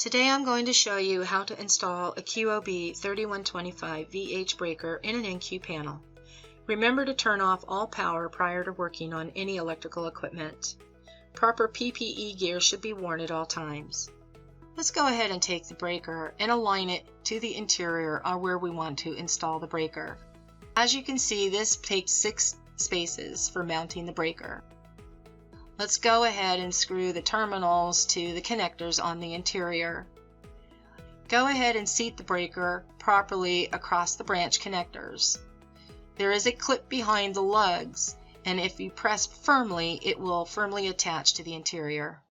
Today I'm going to show you how to install a QOB 3125 VH breaker in an NQ panel. Remember to turn off all power prior to working on any electrical equipment. Proper PPE gear should be worn at all times. Let's go ahead and take the breaker and align it to the interior or where we want to install the breaker. As you can see, this takes 6 spaces for mounting the breaker. Let's go ahead and screw the terminals to the connectors on the interior. Go ahead and seat the breaker properly across the branch connectors. There is a clip behind the lugs, and if you press firmly, it will firmly attach to the interior.